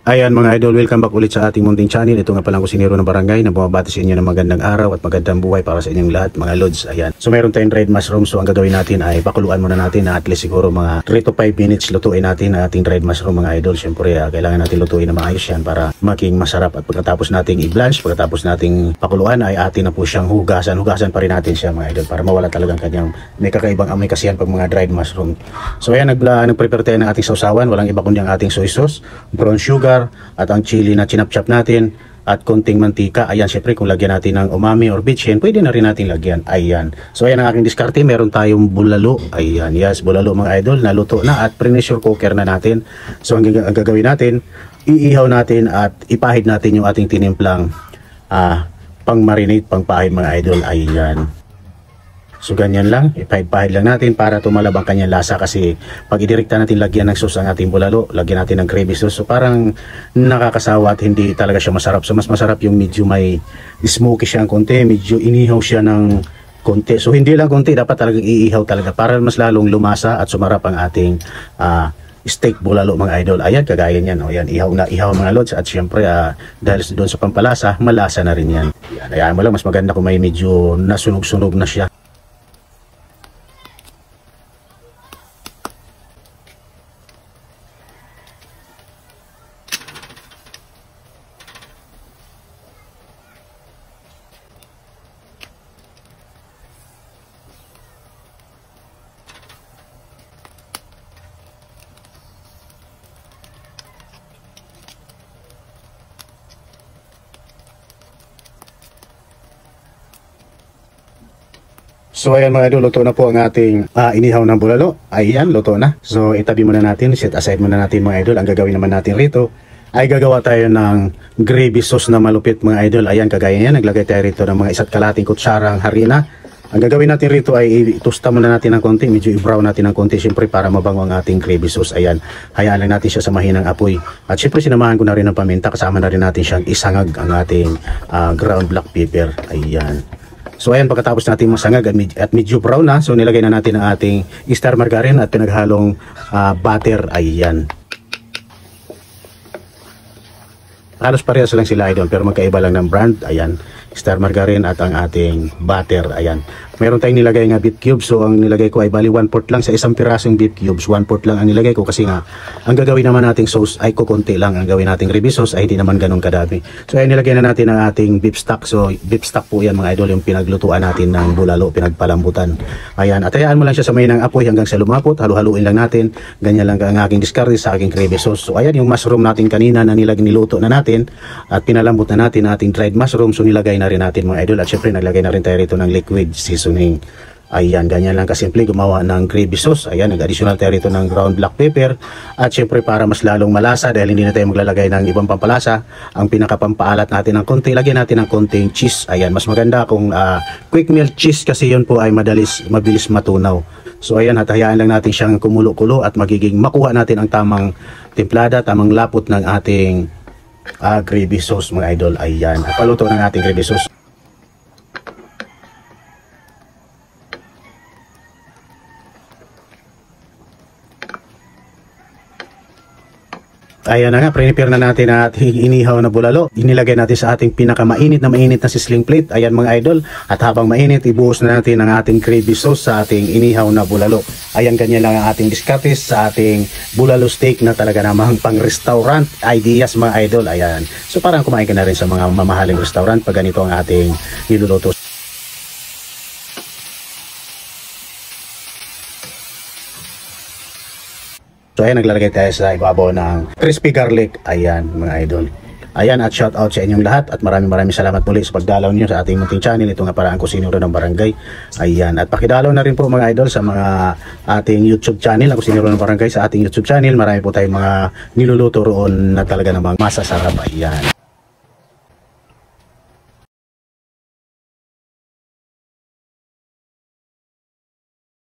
Ayan mga idol, welcome back ulit sa ating munting channel. Ito nga palang kusinero ng barangay na bumabati sa inyo ng magandang araw at magandang buhay para sa inyong lahat mga lods. Ayan. So mayroon tayong dried mushroom. So ang gagawin natin ay pakuluan muna natin na at least siguro mga 3 to 5 minutes lutuin natin ang ating dried mushroom mga idol. Siyempre kailangan natin lutuin na maayos yan para maging masarap. At pagkatapos nating i-blanch, pagkatapos nating pakuluan ay atin na po siyang hugasan. Hugasan pa rin natin siya mga idol para mawala talagang kanyang may kakaibang amoy kasi yan pag mga dried mushroom. So ayan, nagprepare tayo ng ating sausawan. Walang iba kundi ang ating soy sauce, brown sugar at ang chili na chinap-chap natin at konting mantika. Ayan, syempre kung lagyan natin ng umami or bitchin, pwede na rin natin lagyan. Ayan. So ayan ang aking diskarte. Meron tayong bulalo. Ayan, yes, bulalo mga idol. Naluto na at pre-pressure cooker na natin. So ang gagawin natin, iihaw natin at ipahid natin yung ating tinimplang pang-marinate, pang-pahid mga idol. Ayan. So ganyan lang, ipahid-pahid lang natin para tumalab ang kanyang lasa kasi pag idirekta natin lagyan ng sauce ang ating bulalo, lagyan natin ng gravy sauce, so parang nakakasawa at hindi talaga siya masarap. So mas masarap yung medyo may smoky siya ng konti, medyo inihaw siya ng konti. So hindi lang konti, dapat talagang iihaw talaga para mas lalong lumasa at sumarap ang ating steak bulalo mga idol. Ayan, kagaya niyan. O yan, ihaw na ihaw mga lods at syempre dahil doon sa pampalasa, malasa na rin yan. Ayan mo lang, mas maganda kung may medyo nasunog-sunog na siya. So ayan mga idol, luto na po ang ating inihaw ng bulalo. Ayan, luto na. So itabi muna natin, set aside muna natin mga idol. Ang gagawin naman natin rito ay gagawa tayo ng gravy sauce na malupit mga idol. Ayan, kagaya yan, naglagay tayo rito ng mga 1 kalahating kutsarang harina. Ang gagawin natin rito ay itusta muna natin ng konti, medyo i-brown natin ng konti siyempre para mabango ang ating gravy sauce. Ayan, hayaan lang natin siya sa mahinang apoy. At siyempre sinamahan ko na rin ng paminta, kasama na rin natin siyang isangag ang ating ground black pepper. Ayan. So ayan, pagkatapos natin masangag at medyo brown na, so nilagay na natin ang ating star margarine at pinaghalong butter. Ayan. Halos parehas lang sila idol pero magkaiba lang ng brand. Ayan, star margarine at ang ating butter. Ayan. Meron tayong nilagay nga beef cubes. So ang nilagay ko ay bali 1/4 lang sa isang pirasong beef cubes. 1/4 lang ang nilagay ko kasi nga ang gagawin naman nating sauce ay kukunti lang. Ang gawin nating gravy sauce ay hindi naman ganun kadami. So ay nilagay na natin ang ating beef stock. So beef stock po yan mga idol, yung pinaglutuan natin ng bulalo, pinagpalambutan. Ayan, at hayaan mo lang siya sa may ng apoy hanggang sa lumapot. Halu-haluin lang natin. Ganyan lang ang aking discard sa aking gravy sauce. So ayan yung mushroom natin kanina na niluto na natin at pinalambot na natin ating dried mushroom. So nilagay na rin natin mga idol at syempre naglagay na rin tayo rito ng liquid seasoning. Ayan, ganyan lang kasimple gumawa ng gravy sauce. Ayan, nag-additional tayo rito ng ground black pepper at syempre para mas lalong malasa dahil hindi na tayo maglalagay ng ibang pampalasa, ang pinakapampaalat natin ng konti, lagyan natin ng konting cheese. Ayan, mas maganda kung quick melt cheese kasi yun po ay mabilis matunaw. So ayan, at hayaan lang natin siyang kumulo-kulo at magiging makuha natin ang tamang templada, tamang lapot ng ating gravy sauce mga idol. Ayan, at paluto ng ating gravy sauce. Ayan na nga, prepare na natin ang ating inihaw na bulalo. Inilagay natin sa ating pinakamainit na sizzling plate. Ayan mga idol. At habang mainit, ibuhos na natin ang ating gravy sauce sa ating inihaw na bulalo. Ayan, ganyan lang ang ating diskates sa ating bulalo steak na talaga namang pang restaurant ideas mga idol. Ayan. So parang kumain ka na rin sa mga mamahaling restaurant pag ganito ang ating niluluto. So ayan, naglalagay tayo sa ibabaw ng crispy garlic. Ayan mga idol. Ayan, at shout out sa inyong lahat at maraming salamat muli sa pagdalaw niyo sa ating munting channel. Ito nga para ang kusinero ng barangay. Ayan, at pakidalaw na rin po mga idol sa mga ating YouTube channel, ang kusinero ng barangay sa ating YouTube channel. Marami po tayong mga niluluto roon na talaga namang masasarap. Ayan.